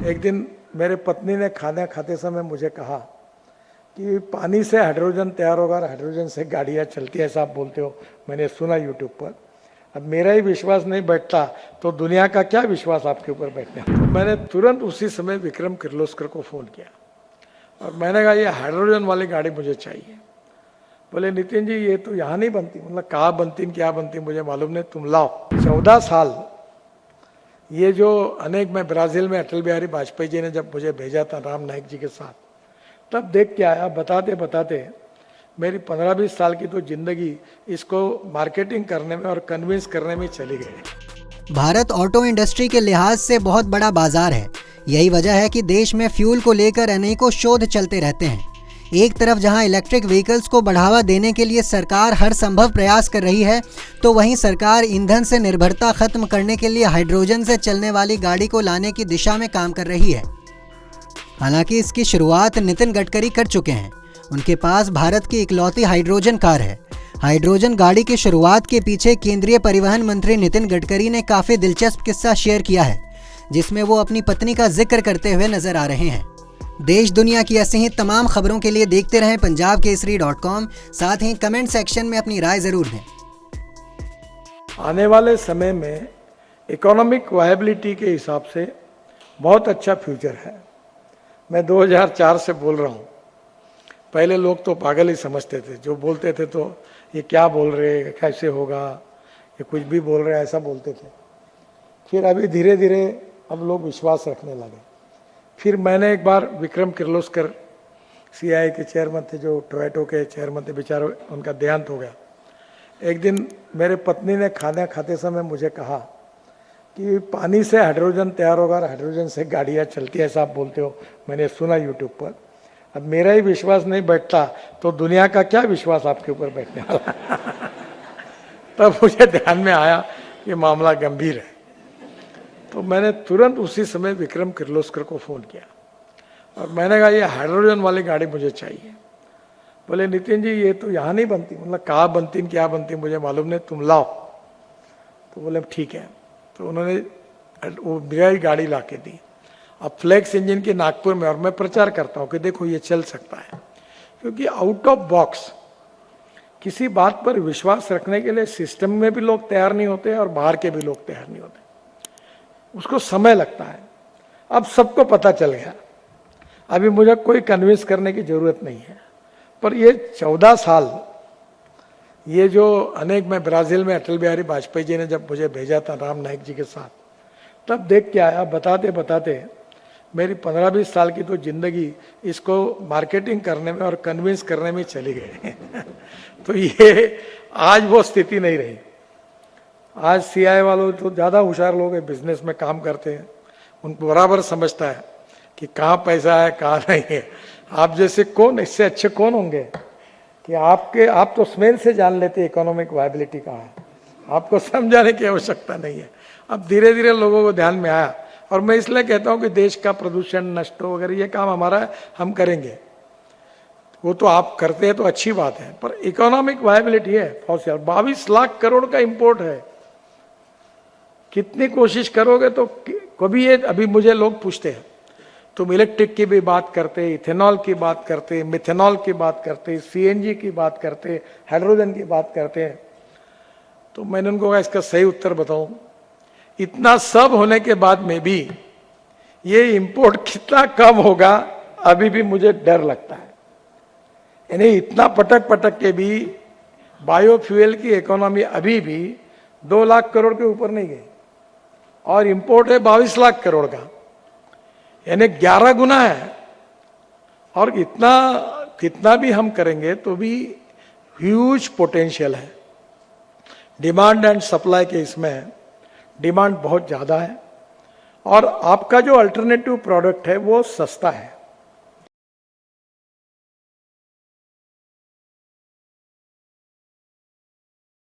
एक दिन मेरे पत्नी ने खाना खाते समय मुझे कहा कि पानी से हाइड्रोजन तैयार होगा और हाइड्रोजन से गाड़ियाँ चलती है, ऐसा आप बोलते हो। मैंने सुना यूट्यूब पर। अब मेरा ही विश्वास नहीं बैठता तो दुनिया का क्या विश्वास आपके ऊपर बैठने। तो मैंने तुरंत उसी समय विक्रम किर्लोस्कर को फ़ोन किया और मैंने कहा ये हाइड्रोजन वाली गाड़ी मुझे चाहिए। बोले नितिन जी ये तो यहाँ नहीं बनती। मतलब कहाँ बनती क्या बनती मुझे मालूम नहीं, तुम लाओ। 14 साल ये जो अनेक, मैं ब्राज़ील में अटल बिहारी वाजपेयी जी ने जब मुझे भेजा था राम नाईक जी के साथ, तब देख के आया। बताते बताते मेरी 15-20 साल की तो जिंदगी इसको मार्केटिंग करने में और कन्विंस करने में चली गई। भारत ऑटो इंडस्ट्री के लिहाज से बहुत बड़ा बाजार है। यही वजह है कि देश में फ्यूल को लेकर अनेकों शोध चलते रहते हैं। एक तरफ जहां इलेक्ट्रिक व्हीकल्स को बढ़ावा देने के लिए सरकार हर संभव प्रयास कर रही है, तो वहीं सरकार ईंधन से निर्भरता खत्म करने के लिए हाइड्रोजन से चलने वाली गाड़ी को लाने की दिशा में काम कर रही है। हालांकि इसकी शुरुआत नितिन गडकरी कर चुके हैं। उनके पास भारत की इकलौती हाइड्रोजन कार है। हाइड्रोजन गाड़ी की शुरुआत के पीछे केंद्रीय परिवहन मंत्री नितिन गडकरी ने काफ़ी दिलचस्प किस्सा शेयर किया है, जिसमें वो अपनी पत्नी का जिक्र करते हुए नजर आ रहे हैं। देश दुनिया की ऐसी ही तमाम खबरों के लिए देखते रहें punjabkesari.com। साथ ही कमेंट सेक्शन में अपनी राय ज़रूर दें। आने वाले समय में इकोनॉमिक वायबिलिटी के हिसाब से बहुत अच्छा फ्यूचर है। मैं 2004 से बोल रहा हूँ। पहले लोग तो पागल ही समझते थे, जो बोलते थे तो ये क्या बोल रहे, कैसे होगा, ये कुछ भी बोल रहे, ऐसा बोलते थे। फिर अभी धीरे धीरे अब लोग विश्वास रखने लगे। फिर मैंने एक बार विक्रम किर्लोस्कर सीआईआई के चेयरमैन थे, जो टोयोटो के चेयरमैन थे, बेचारे उनका देहांत हो गया। एक दिन मेरे पत्नी ने खाना खाते समय मुझे कहा कि पानी से हाइड्रोजन तैयार होगा और हाइड्रोजन से गाड़ियाँ चलती है, ऐसा आप बोलते हो। मैंने सुना यूट्यूब पर। अब मेरा ही विश्वास नहीं बैठता तो दुनिया का क्या विश्वास आपके ऊपर बैठने वाला। तब मुझे ध्यान में आया कि मामला गंभीर है। तो मैंने तुरंत उसी समय विक्रम किर्लोस्कर को फ़ोन किया और मैंने कहा ये हाइड्रोजन वाली गाड़ी मुझे चाहिए। बोले नितिन जी ये तो यहाँ नहीं बनती। मतलब कहाँ बनती क्या बनती मुझे मालूम नहीं, तुम लाओ। तो बोले ठीक है। तो उन्होंने वो मेरा ही गाड़ी ला के दी। अब फ्लेक्स इंजन की नागपुर में, और मैं प्रचार करता हूँ कि देखो ये चल सकता है, क्योंकि आउट ऑफ बॉक्स किसी बात पर विश्वास रखने के लिए सिस्टम में भी लोग तैयार नहीं होते और बाहर के भी लोग तैयार नहीं होते। उसको समय लगता है। अब सबको पता चल गया, अभी मुझे कोई कन्विंस करने की जरूरत नहीं है। पर ये 14 साल ये जो अनेक, मैं ब्राज़ील में अटल बिहारी वाजपेयी जी ने जब मुझे भेजा था राम नाईक जी के साथ, तब देख के आया। बताते बताते मेरी 15-20 साल की तो जिंदगी इसको मार्केटिंग करने में और कन्विंस करने में चली गई। तो ये आज वो स्थिति नहीं रही। आज सीआईआई वालों तो ज़्यादा होशियार लोग हैं, बिजनेस में काम करते हैं, उनको बराबर समझता है कि कहाँ पैसा है कहाँ नहीं है। आप जैसे कौन, इससे अच्छे कौन होंगे कि आप तो स्मेल से जान लेते इकोनॉमिक वायबिलिटी कहाँ है। आपको समझाने की आवश्यकता नहीं है। अब धीरे धीरे लोगों को ध्यान में आया। और मैं इसलिए कहता हूँ कि देश का प्रदूषण नष्ट हो वगैरह ये काम हमारा है, हम करेंगे। वो तो आप करते हैं तो अच्छी बात है, पर इकोनॉमिक वायबिलिटी है। 22 लाख करोड़ का इंपोर्ट है। कितनी कोशिश करोगे तो कभी ये, अभी मुझे लोग पूछते हैं तुम इलेक्ट्रिक की भी बात करते, इथेनॉल की बात करते, मिथेनॉल की बात करते, सीएनजी की बात करते, हाइड्रोजन की बात करते हैं। तो मैंने उनको कहा इसका सही उत्तर बताऊं, इतना सब होने के बाद में भी ये इंपोर्ट कितना कम होगा अभी भी मुझे डर लगता है। यानी इतना पटक पटक के भी बायोफ्यूल की इकोनॉमी अभी भी 2 लाख करोड़ के ऊपर नहीं गई और इंपोर्ट है 22 लाख करोड़ का, यानी 11 गुना है। और इतना कितना भी हम करेंगे तो भी ह्यूज पोटेंशियल है। डिमांड एंड सप्लाई के इसमें डिमांड बहुत ज़्यादा है और आपका जो अल्टरनेटिव प्रोडक्ट है वो सस्ता है।